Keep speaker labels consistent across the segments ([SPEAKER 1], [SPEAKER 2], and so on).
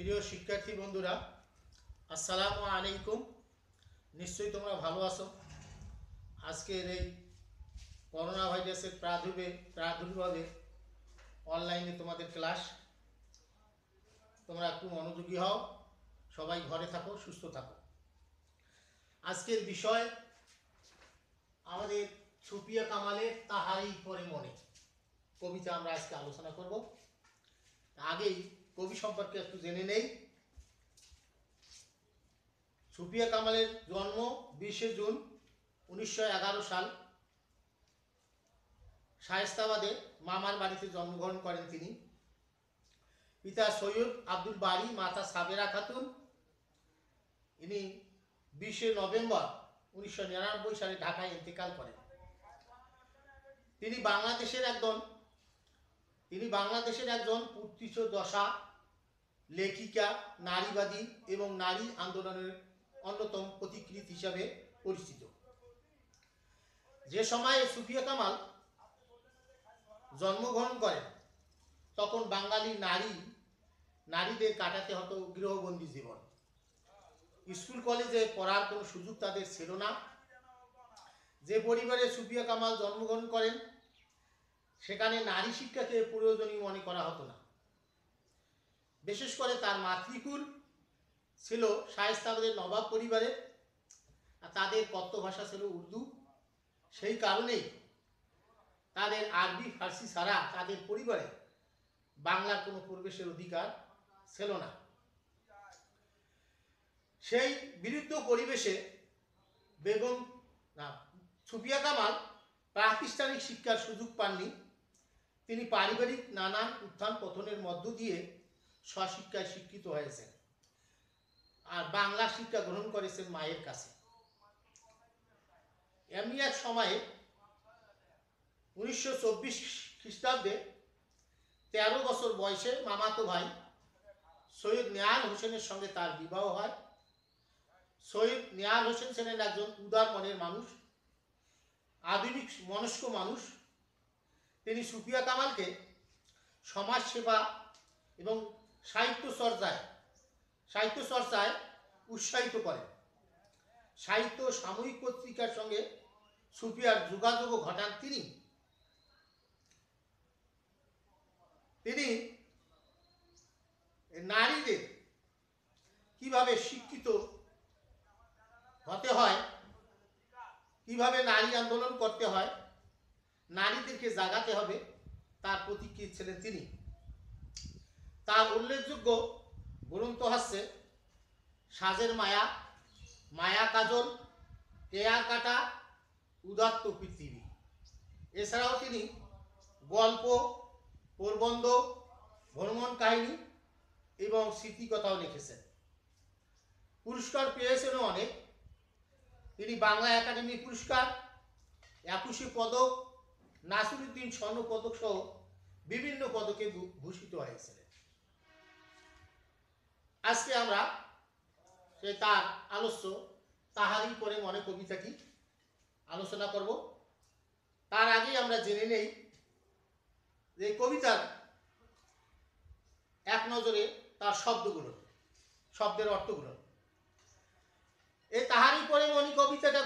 [SPEAKER 1] প্রিয় শিক্ষার্থী বন্ধুরা, আসসালামু আলাইকুম। নিশ্চয়ই তোমরা ভালো আছো। আজকের এই করোনা ভাইরাসের প্রাদুর্ভাবে অনলাইনে তোমাদের ক্লাস। তোমরা একটু মনোযোগী হও, সবাই ঘরে থাকো, সুস্থ থাকো। আজকের বিষয় আমাদের সুফিয়া কামালের তাহারি পরে মনে কবিতা আমরা আজকে আলোচনা করব। আগেই কবি সম্পর্কে একটু জেনে নেই। সুফিয়া কামালের জন্ম 20শে জুন 1911 সাল। শায়েস্তাবাদে মামার বাড়িতে জন্মগ্রহণ করেন তিনি। পিতা সৈয়দ আব্দুল বারি, মাতা সাবেরা খাতুন। ইনি 20শে নভেম্বর 1999 সালে ঢাকায় ইন্তেকাল করেন। তিনি বাংলাদেশের একজন প্রত্যক্ষদর্শী লেখিকা, নারীবাদী এবং নারী আন্দোলনের অন্যতম পথিকৃৎ হিসাবে পরিচিত। যে সময়ে সুফিয়া কামাল জন্মগ্রহণ করেন তখন বাঙালি নারীদের কাটাতে হতো গৃহবন্দী জীবন। স্কুল কলেজে পড়ার কোনো সুযোগ তাদের ছিল না। যে পরিবারে সুফিয়া কামাল জন্মগ্রহণ করেন সেখানে নারী শিক্ষাকে প্রয়োজনীয় মনে করা হতো না। বিশেষ করে তার মাতৃকুল ছিল শায়েস্তাবাদের নবাব পরিবারে, আর তাদের কথ্য ভাষা ছিল উর্দু। সেই কারণেই তাদের আরবি ফার্সি ছাড়া তাদের পরিবারে বাংলার কোনো প্রবেশের অধিকার ছিল না। সেই বিরুদ্ধ পরিবেশে সুফিয়া কামাল প্রাতিষ্ঠানিক শিক্ষার সুযোগ পাননি। তিনি পারিবারিক নানান উত্থান পতনের মধ্য দিয়ে স্বশিক্ষায় শিক্ষিত হয়েছেন আর বাংলা শিক্ষা গ্রহণ করেছেন মায়ের কাছে। এমনি এক সময়ে 1924 খ্রিস্টাব্দে 13 বছর বয়সে মামাতো ভাই সৈয়দ নেয়াল হোসেনের সঙ্গে তার বিবাহ হয়। সৈয়দ নেয়াল হোসেন ছিলেন একজন উদার মনের মানুষ, আধুনিক মনস্ক মানুষ। তিনি সুফিয়া কামালকে সমাজ সেবা এবং সাহিত্য চর্চায় উৎসাহিত করেন। সাহিত্য সাময়িক পত্রিকার সঙ্গে সুফিয়ার যোগাযোগও ঘটান তিনি নারীদের কিভাবে শিক্ষিত হতে হয়, কিভাবে নারী আন্দোলন করতে হয়, নারীদেরকে জাগাতে হবে, তার প্রতীক্ষিত ছিলেন তিনি। তার উল্লেখযোগ্য গ্রন্থ হচ্ছে সাজের মায়া, মায়া কাজল, কেয়া কাটা, উদাত্ত পৃথিবী। এছাড়াও তিনি গল্প, প্রবন্ধ, ভ্রমণ কাহিনী এবং স্মৃতিকথাও লিখেছেন। পুরস্কার পেয়েছেন অনেক। তিনি বাংলা একাডেমি পুরস্কার, 21 পদক, নাসিরুদ্দিন স্বর্ণ পদক সহ বিভিন্ন পদকে ভূষিত হয়েছিলেন। আজকে আমরা তার আলোচ্য তাহারি পরে মনে কবিতাটি আলোচনা করব। তার আগে আমরা জেনে নেই যে কবিতার এক নজরে তার শব্দের অর্থগুলো। এই তাহারি পরে মনে কবিতাটা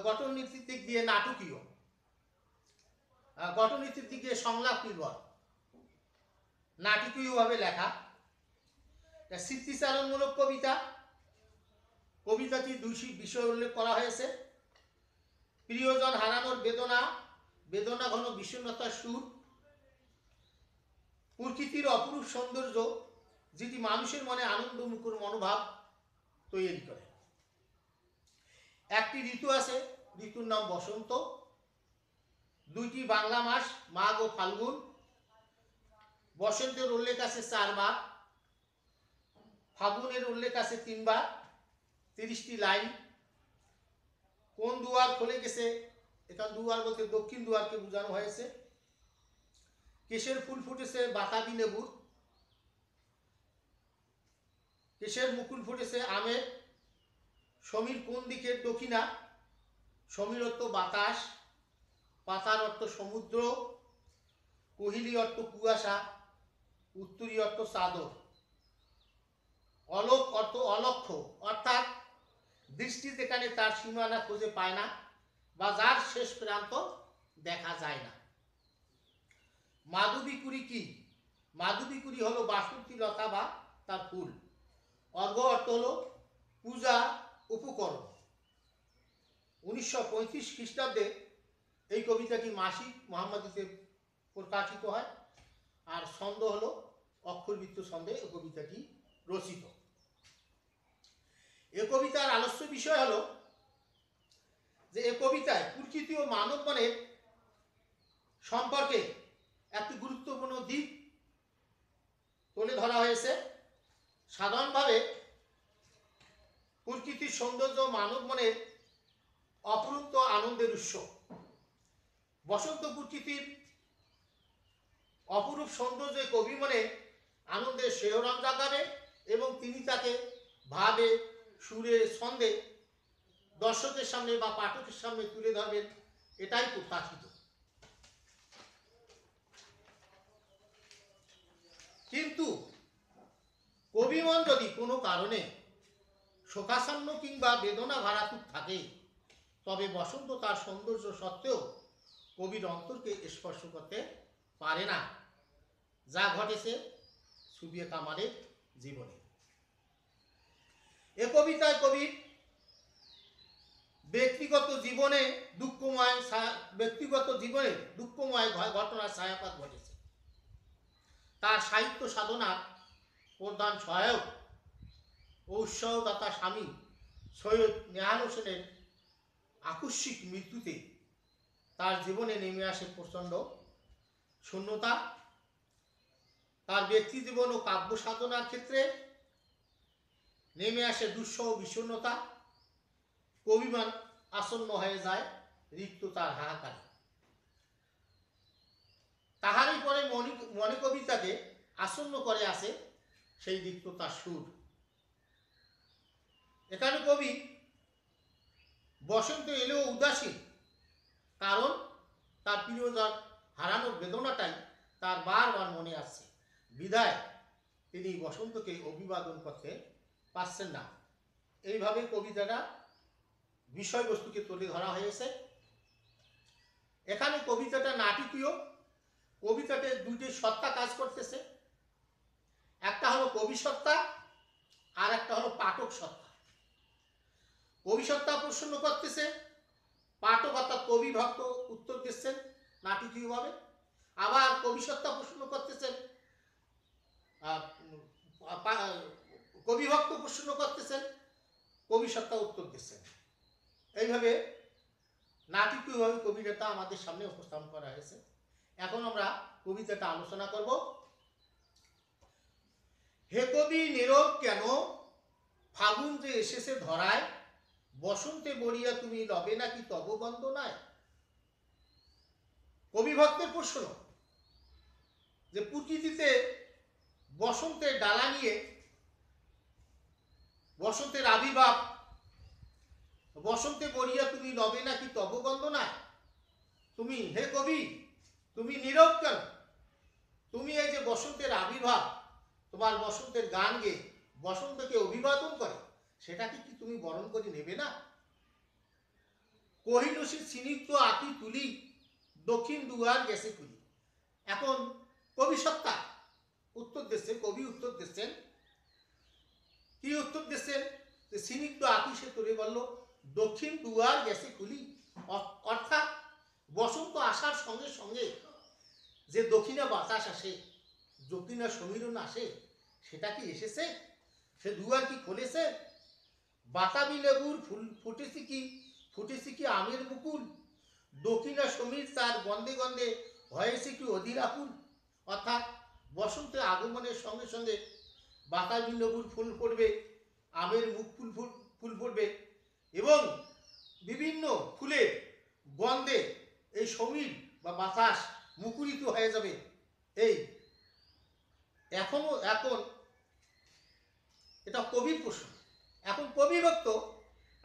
[SPEAKER 1] গঠন নীতির দিক দিয়ে নাটকীয়, গঠন নীতির দিক দিয়ে সংলাপ নির্ভর, নাটকীয়ভাবে লেখা। স্মৃতিচারণমূলক কবিতা। কবিতাটি 2টি বিষয় উল্লেখ করা হয়েছে: প্রিয়জন হারানোর বেদনা ঘন বিষণ্ণতার সুর, প্রকৃতির অপরূপ সৌন্দর্য যেটি মানুষের মনে আনন্দমুখর মনোভাব তৈরি করে। একটি ঋতু আছে, ঋতুর নাম বসন্ত। 2টি বাংলা মাস, মাঘ ও ফাল্গুন। বসন্তের উল্লেখ আছে 4 বার, ফাল্গুনের উল্লেখ আছে 3 বার। 30টি লাইন। কোন দুয়ার খুলে গেছে, এখানে দুয়ার বলতে দক্ষিণ দুয়ারকে বোঝানো হয়েছে। কেশের ফুল ফুটেছে বাতাবি লেবুর, কেশের মুকুল ফুটেছে আমের। সমীর কোন দিকের দক্ষিণা, সমীর অর্থ বাতাস, পাতার অর্থ সমুদ্র, কোহিলি অর্থ কুয়াশা, উত্তরী অর্থ চাদর। অলোক অর্থ অলক্ষ্য, অর্থাৎ দৃষ্টি যেখানে তার সীমানা খুঁজে পায় না বা যার শেষ প্রান্ত দেখা যায় না। মাধবীকুড়ি কি? মাধবীকুড়ি হলো বাসন্তী লতা বা তার ফুল। অর্ঘ্য অর্থ হলো পূজা উপকরণ। 1935 খ্রিস্টাব্দে এই কবিতাটি মাসিক মোহাম্মদীতে প্রকাশিত হয়, আর ছন্দ হলো অক্ষরবৃত্ত ছন্দে এই কবিতাটি রচিত। এ কবিতার আলোচ্য বিষয় হলো যে এ কবিতায় প্রকৃতি ও মানব মনের সম্পর্কে একটি গুরুত্বপূর্ণ দিক তুলে ধরা হয়েছে। সাধারণভাবে প্রকৃতির সৌন্দর্য মানব মনের অপরূপ আনন্দের উৎস। বসন্ত প্রকৃতির অপরূপ সৌন্দর্য কবি মনে আনন্দের শিহরণ জাগাবে এবং তিনি তাকে ভাবে, সুরে, ছন্দে দর্শকের সামনে বা পাঠকের সামনে তুলে ধরবেন, এটাই প্রত্যাশিত। কিন্তু কবিমন যদি কোনো কারণে শোকাচ্ছন্ন কিংবা বেদনা ভারাতুর থাকে, তবে বসন্ত তার সৌন্দর্য সত্ত্বেও কবির অন্তরকে স্পর্শ করতে পারে না, যা ঘটেছে সুবিয়ে কামালের জীবনে। এ কবিতায় কবির ব্যক্তিগত জীবনে দুঃখময় ঘটনার ছায়াপাত ঘটেছে। তার সাহিত্য সাধনার প্রধান সহায়ক ও উৎসাহদাতা স্বামী সৈয়দ নেহাল হোসেনের আকস্মিক মৃত্যুতে তার জীবনে নেমে আসে প্রচণ্ড শূন্যতা। তার ব্যক্তি জীবন ও কাব্য সাধনার ক্ষেত্রে নেমে আসে দুঃসহ বিষণ্ণতা। কবিমান আসন্ন হয়ে যায় রিক্ততার হাহাকারে। তাহারই পরে মনে কবিতাকে আসন্ন করে আসে সেই রিক্ততার সুর। এখানে কবি বসন্ত এলেও উদাসীন, কারণ তার প্রিয়জন হারানোর বেদনাটাই তার বারবার মনে আসছে, বিধায় তিনি বসন্তকে অভিবাদন করতে পারছেন না। এইভাবে কবিতাটা বিষয়বস্তুকে তুলে ধরা হয়েছে। এখানে কবিতাটা নাটকীয়। কবিতাতে দুটি সত্তা কাজ করতেছে, একটা হলো কবি সত্তা আর একটা হলো পাঠক সত্তা। কবি সত্তা প্রশ্ন করতেছে, পাঠক অর্থাৎ কবি ভক্ত উত্তর দিচ্ছেন নাটকীয়ভাবে। আবার কবি সত্তা প্রশ্ন করতেছেন, কবি ভক্ত প্রশ্ন করতেছেন, কবি সত্তা উত্তর দিচ্ছেন। এইভাবে নাটকীয়ভাবে কবিতাটা আমাদের সামনে উপস্থাপন করা হয়েছে। এখন আমরা কবিতাটা আলোচনা করব। হে কবি নীরব কেন, ফাগুন যে এসেছে ধরায়, বসন্তে বলিয়া তুমি লবে নাকি তব বন্দনায়। কবি ভক্তের প্রশ্ন যে প্রকৃতিতে বসন্তের ডালা নিয়ে, বসন্তের আবির্ভাব, বসন্তে বলিয়া তুমি লবে নাকি তব বন্দনায়। তুমি হে কবি তুমি নীরব কেন? তুমি এই যে বসন্তের আবির্ভাব, তোমার বসন্তের গান গেয়ে বসন্তকে অভিবাদন করে, সেটাকে কি তুমি বরণ করে নেবে না? কহিনসি স্নিগ্ধ আঁকি তুলি, দক্ষিণ দুয়ার গেছে খুলি। এখন কবি সত্তা উত্তর দিচ্ছে, কবি উত্তর দিচ্ছেন। কি উত্তর দিচ্ছেন? যে স্নিগ্ধ আঁকি সে তোরে বলল, দক্ষিণ দুয়ার গেছে খুলি। অর্থাৎ বসন্ত আসার সঙ্গে সঙ্গে যে দক্ষিণা বাতাস আসে, দক্ষিণা সমীরণ আসে, সেটা কি এসেছে? সে দুয়ার কি খুলেছে? বাতাবি লেবুর ফুল ফুটেছে কি আমের মুকুল, দক্ষিণা সমীর তার গন্ধে গন্ধে হয়েছে কি অধীর আকুল। অর্থাৎ বসন্তের আগমনের সঙ্গে সঙ্গে বাতাবি লেবুর ফুল ফুটবে, আমের মুখ ফুল ফুটবে এবং বিভিন্ন ফুলের গন্ধে এই সমীর বা বাতাস মুকুরিত হয়ে যাবে। এই এখন এটা কবির প্রশ্ন। এখন কবি ভক্ত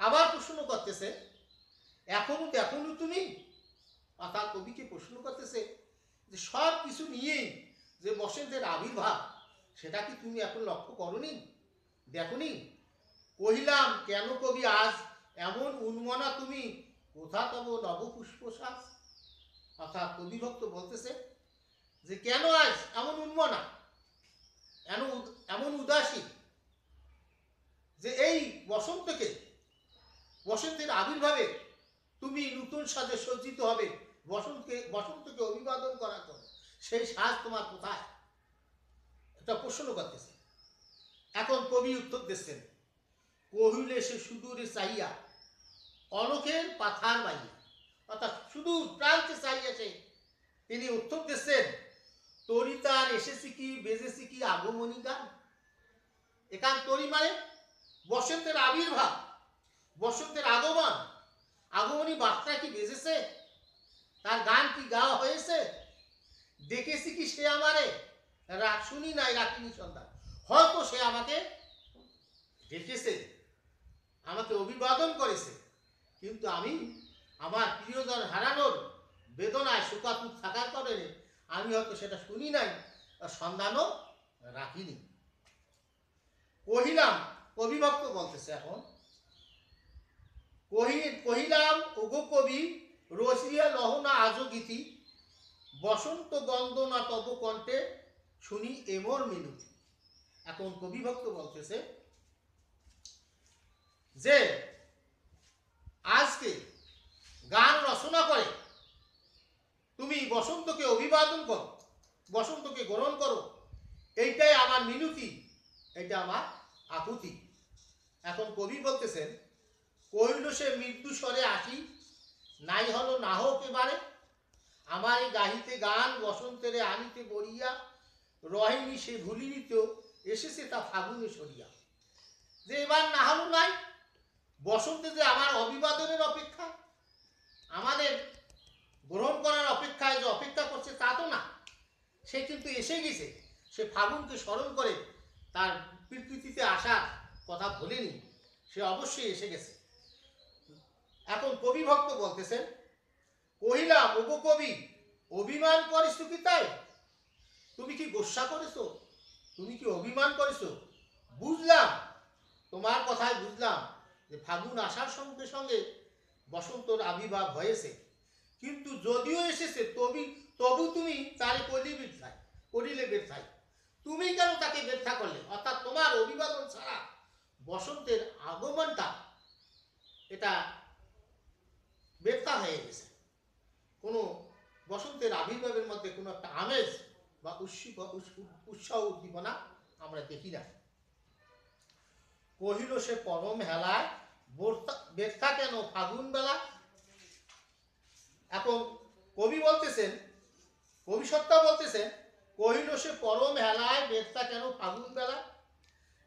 [SPEAKER 1] আবার প্রশ্ন করতেছে, এখনো দেখোনি তুমি? অর্থাৎ কবিকে প্রশ্ন করতেছে যে সব কিছু নিয়েই যে বসন্তের আবির্ভাব, সেটা কি তুমি এখন লক্ষ্য করনি? দেখনি? কহিলাম কেন কবি আজ এমন উন্মনা তুমি, কোথা তব নবপুষ্পশ্বাস। অর্থাৎ কবিভক্ত বলতেছে যে কেন আজ এমন উন্মনা, এমন উদাসী, যে এই বসন্তকে, বসন্তের আবির্ভাবে তুমি নতুন সাজে সজ্জিত হবে, বসন্তকে অভিবাদন করার জন্য সেই সাজ তোমার কোথায়? এটা প্রশ্ন করতেছে। এখন কবি উত্তর দিচ্ছেন, কহিলে সে সুদূরে চাইয়া অলোকের পাথার বাইয়া। অর্থাৎ সুদূর প্রান্তে চাইয়াছে তিনি উত্তর দিচ্ছেন, তরি তার এসেছি কি বেজেছি কি আগমনী গান। এখান তরি মানে বসন্তের আবির্ভাব, বসন্তের আগমন, আগমনী বার্তা কি বেজেছে, তার গান কি গাওয়া হয়েছে, দেখেছি কি সে আমারে, শুনি নাই রাখিনি সন্তান। হয়তো সে আমাকে ডেকেছে, আমাকে অভিবাদন করেছে, কিন্তু আমি আমার প্রিয়জন হারানোর বেদনায় শোকাতুর থাকার কারণে আমি হয়তো সেটা শুনি নাই, সন্ধানও রাখিনি। কহিলাম, কবিভক্ত বলতেছে এখন, কহিলাম ওগো কবি রসিয়া লহনা আজো গীতি, বসন্ত বন্দনা তব কণ্ঠে শুনি এমর মিনতি। এখন কবিভক্ত বলতেছে যে আজকে গান রচনা করে তুমি বসন্তকে অভিবাদন করো, বসন্তকে গ্রহণ করো, এইটাই আমার মিনতি, এটা আমার আকুতি। এখন কবি বলতেছেন, কহিল সে মৃত্যু স্বরে আসি, নাই হলো না হোক এবারে, আমার এই গাহিতে গান বসন্তেরে আনিতে বড়িয়া, রহেনি সে ভুলিনি তো এসেছে তা ফাগুনে সরিয়া। যে এবার না হলো নাই, বসন্তে যে আমার অভিবাদনের অপেক্ষা, আমাদের গ্রহণ করার অপেক্ষায় যে অপেক্ষা করছে তা তো না, সে কিন্তু এসে গেছে। সে ফাগুনকে স্মরণ করে তার প্রকৃতিতে আসার কথা ভুলেনি, সে অবশ্যই এসে গেছে। এখন কবিভক্ত বলতেছেন, কহিলাম ওগো কবি অভিমান করিস কি তাই, তুমি কি গোস্বা করেছো, তুমি কি অভিমান করেছো? বুঝলাম, তোমার কথায় বুঝলাম যে ফাগুন আসার সঙ্গে সঙ্গে বসন্তর আবির্ভাব হয়েছে, কিন্তু যদিও এসেছে তবু তুমি তার করিলে ব্যর্থায়। তুমি কেন তাকে ব্যর্থা করলে? অর্থাৎ তোমার অভিবাদন ছাড়া বসন্তের আগমনটা এটা ব্যর্থা হয়ে গেছে। কোনো বসন্তের আবির্ভাবের মধ্যে কোনো একটা আমেজ বা উৎসাহ উদ্দীপনা আমরা দেখি না। কহিল সে পরম হেলায় ব্যর্থা কেন ফাগুন বেলা। এখন কবি বলতেছেন, কবি সত্তা বলতেছেন, কহিল সে পরম হেলায় ব্যর্থা কেন ফাগুন বেলা।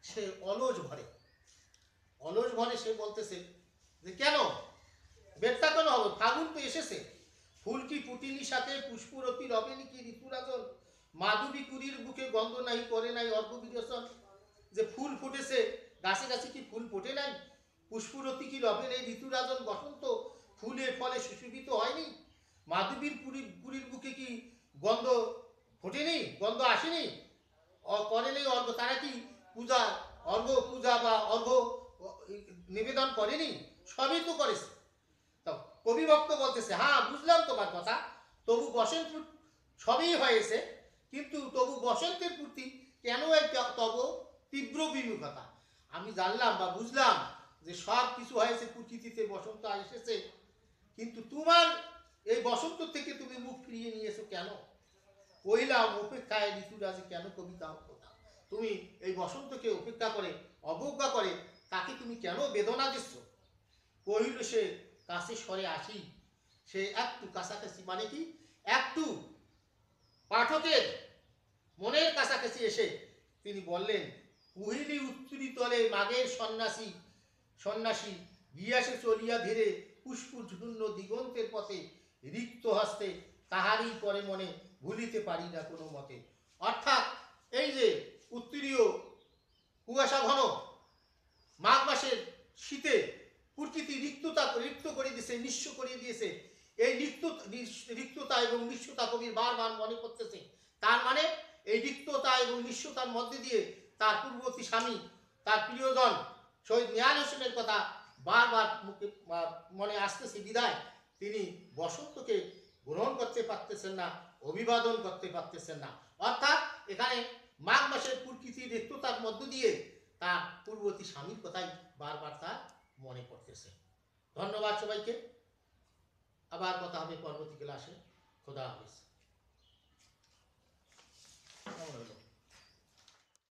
[SPEAKER 1] সে অলস ভরে, অলস ভরে সে বলতেছে যে কেন ব্যর্থা কেন হবে, ফাগুন তো এসেছে, ফুল কি ফুটিনি সাথে পুষ্পরতি রবেনি কি ঋতুরাজন, মাধবী কুড়ির বুকে গন্ধ নাই করে নাই অর্ঘ বিরসন। যে ফুল ফুটেছে, গাছে গাছে কি ফুল ফোটে নাই, পুষ্পরতি কি রবে নেই ঋতুরাজন, বসন্ত ফুলের ফলে সুশোভিত হয়নি, মাধবীর কুড়ির বুকে কি গন্ধ ফোটেনি, গন্ধ আসেনি, করে নেই অর্ঘ, তারা কি পূজা অর্ঘ পূজা বা অর্ঘ নিবেদন করেনি, সবই তো করেছে। তো কবিভক্ত বলতেছে, হ্যাঁ বুঝলাম তোমার কথা, তবু বসন্ত সবই হয়েছে, কিন্তু তবু বসন্তের প্রতি কেন এই তব তীব্র বিমুখতা। আমি জানলাম বা বুঝলাম যে সব কিছু হয়েছে, প্রকৃতিতে বসন্ত এসেছে, কিন্তু তোমার এই বসন্ত থেকে তুমি মুখ ফিরিয়ে নিয়েছো কেন? কইলাম অপেক্ষায় ঋতুরাজি কেন কবিতা কথা, তুমি এই বসন্তকে উপেক্ষা করে অবজ্ঞা করে তাকে তুমি কেন বেদনা দিচ্ছ? কহিল সে কাছে সরে আসি, সে একটু কাছাকাছি, মানে কি একটু পাঠকের মনের কাছাকাছি এসে তিনি বললেন, কুহিলি উত্তরি তলে মাগের সন্ন্যাসী সন্ন্যাসী গিয়াসে চলিয়া ধীরে পুষ্পঝূর্ণ দিগন্তের পথে রিক্ত হস্তে তাহারই পরে মনে ভুলিতে পারি না কোনো মতে। অর্থাৎ এই যে উত্তরীয় কুয়াশা ঘন মাঘ মাসের শীতে প্রকৃতি রিক্ত করে দিয়েছে, নিঃস্ব করে দিয়েছে, এই রিক্ততা এবং নিঃস্বতা কবির বারবার মনে করতেছে। তার মানে এই রিক্ততা এবং নিঃস্বতার মধ্যে দিয়ে তার পূর্ববর্তী স্বামী তার প্রিয়জন শহীদ নিহাল হোসেনের কথা বারবার মুখে মনে আসতেছে বিদায় তিনি বসন্তকে গ্রহণ করতে পারতেছেন না, অভিবাদন করতে পারতেছেন না। অর্থাৎ এখানে মাঘ মাসের প্রকৃতির রিক্ততার মধ্য দিয়ে তার পূর্ববর্তী স্বামীর কথাই বারবার তার মনে পড়তেছে। ধন্যবাদ সবাইকে, আবার কথা হবে পরবর্তী ক্লাসে। খোদা হাফেজ।